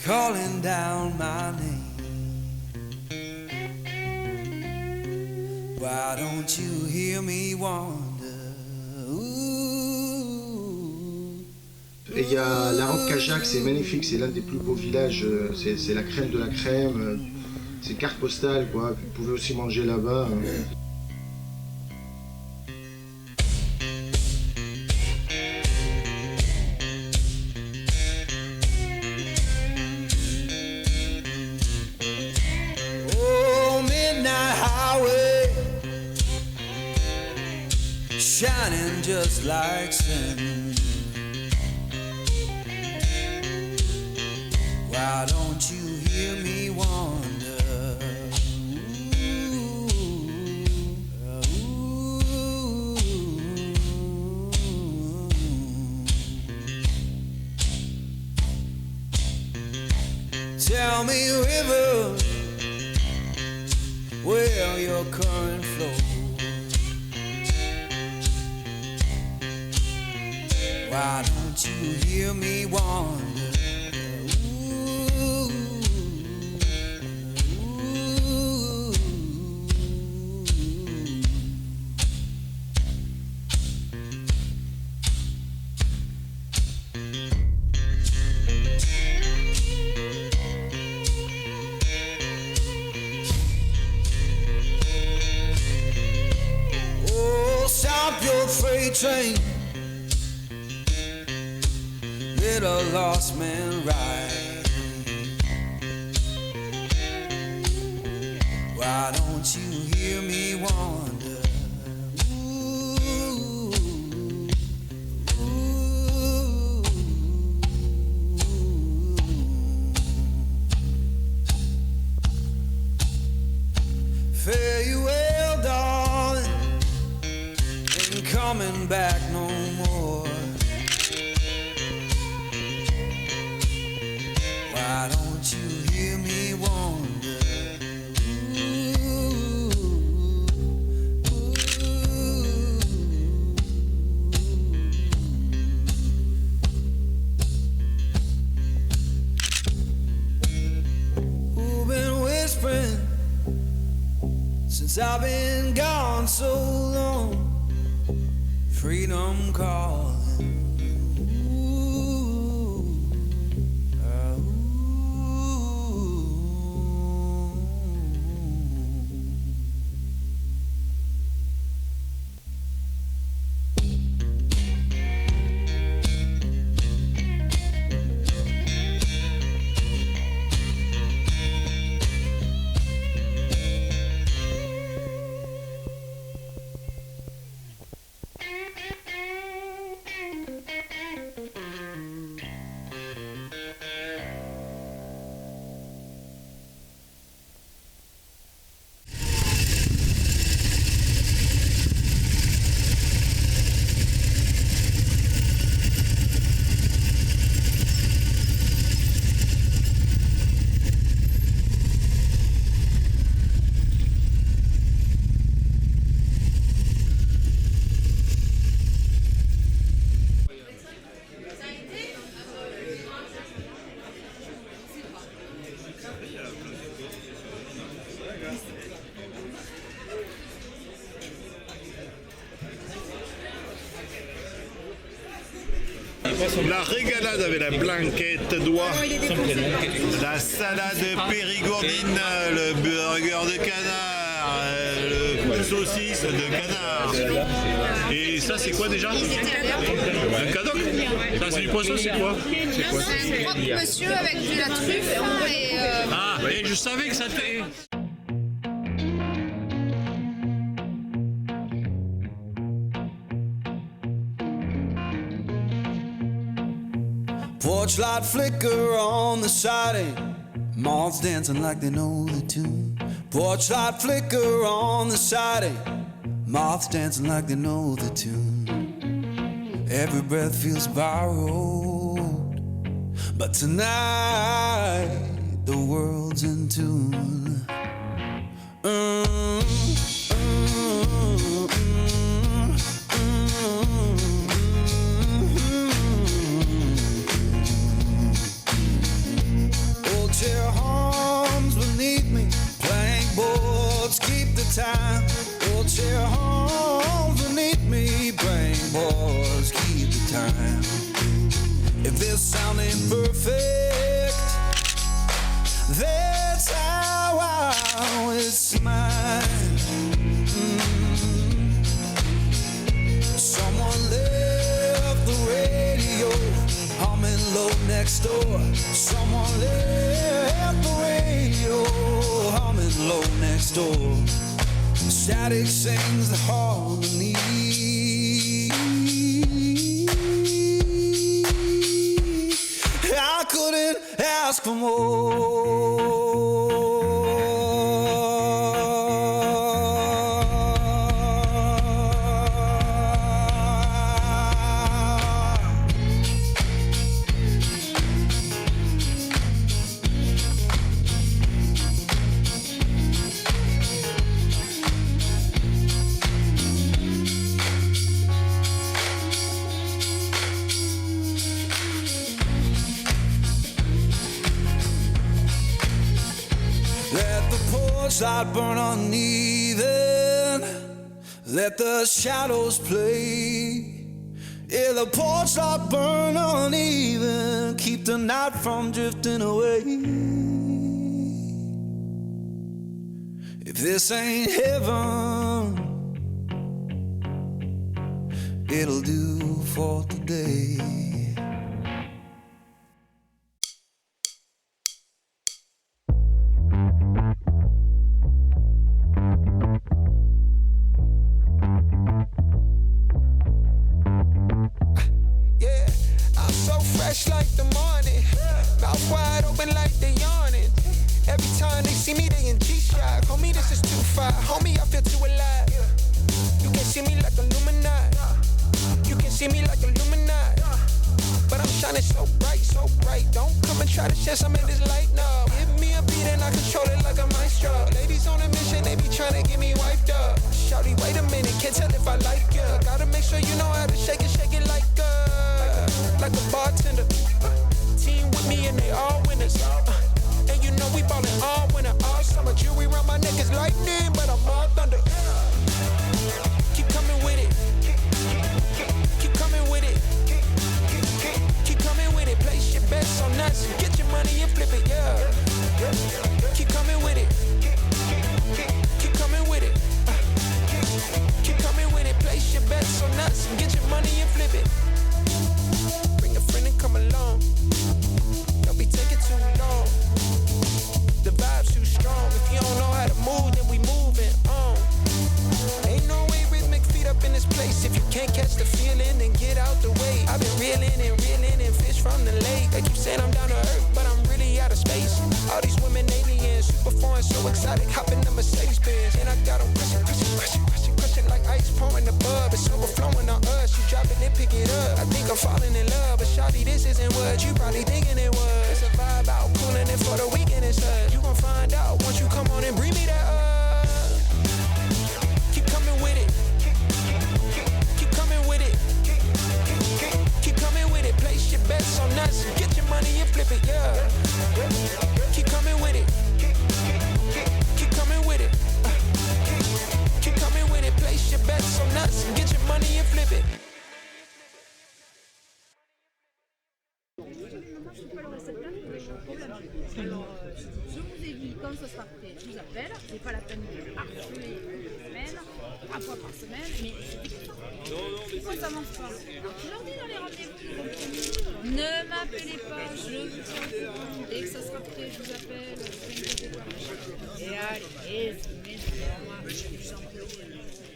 calling down my name. Why don't you hear me wander? Et il y a la Roque-Gageac, c'est magnifique, c'est l'un des plus beaux villages, c'est la crème de la crème, c'est carte postale quoi, vous pouvez aussi manger là-bas. Oh, midnight highway, shining just like sun. Why don't you hear me wander? Tell me, river, where your current flows. Why don't you hear me wander? Stop your freight train, let a lost man ride. Why don't you hear me wander? Ooh, ooh, fare you well, darling, coming back no more. Why don't you hear me wander? Ooh, ooh. Who been whispering since I've been gone so long? Freedom calling. Ooh, ooh. La régalade avec la blanquette d'oie, la salade périgourdine, le burger de canard, le saucisse de canard. Et ça c'est quoi déjà? Un cadoc. Ça c'est du poisson, c'est quoi? C'est un croque-monsieur avec de la truffe et... Ah, et je savais que ça t'est... Porch light flicker on the siding, moths dancing like they know the tune. Porch light flicker on the siding, moths dancing like they know the tune. Every breath feels borrowed, but tonight the world's in tune. ain't perfect. That's how I was mine. Someone left the radio humming low next door. Someone left the radio humming low next door. Static sings the harmony. I couldn't ask for more. I'd burn uneven. Let the shadows play. Yeah, the porch light burn uneven. Keep the night from drifting away. If this ain't heaven, it'll do for today. Like the morning, mouth wide open like they yawning. Every time they see me, they in G-Shock. Homie, this is too far. Homie, I feel too alive. You can see me like Illuminati. You can see me like Illuminati. But I'm shining so bright, so bright. Don't come and try to share some of this light, no. Give me a beat and I control it like a maestro. Ladies on a mission, they be trying to get me wiped up. Shawty, wait a minute, can't tell if I like ya. Gotta make sure you know how to shake it like a bartender. Team with me and they all winners. And you know we ballin' all winter, all summer. Jewelry around my neck is lightning, but I'm all thunder. Keep coming with it. Keep coming with it. Keep coming with it. Place your bets on us. Get your money and flip it, yeah. Keep coming with it. Keep coming with it. Keep coming with it. Place your bets on us. Get your money and flip it. Bring a friend and come along. Don't be taking too long. The vibe's too strong. If you don't know how to move, then we moving on. Ain't no way rhythmic feet up in this place. If you can't catch the feeling, then get out the way. I've been reeling and fish from the lake. They keep saying I'm down to earth, but I'm really out of space. All these women aliens, super foreign, so exotic. Hopping the Mercedes Benz, and I got them crushing like ice pouring above. It's overflowing on us. You drop it and pick it up. I think I'm falling in love, but shawty, this isn't what you probably thinking it was. It's a vibe out, pulling it for the weekend. It's us. You gon' find out once you come on and bring me that up. Keep coming with it. Keep coming with it. Keep coming with it. Place your bets on us. Get your money and flip it, yeah. Keep coming with it. Keep coming with it. Keep coming with it. Place your bets on us. Get your money and flip it. Alors, je vous ai dit, quand ce sera prêt, je vous appelle. C'est pas la peine de harceler une semaine, 3 fois par semaine, mais pourquoi ça marche pas? Je leur dis dans les rendez-vous, ne m'appelez pas, je vous tiens au courant. Dès que ça sera prêt, je vous appelle, vous inquiétez pas. Et allez, moi, j'en peux.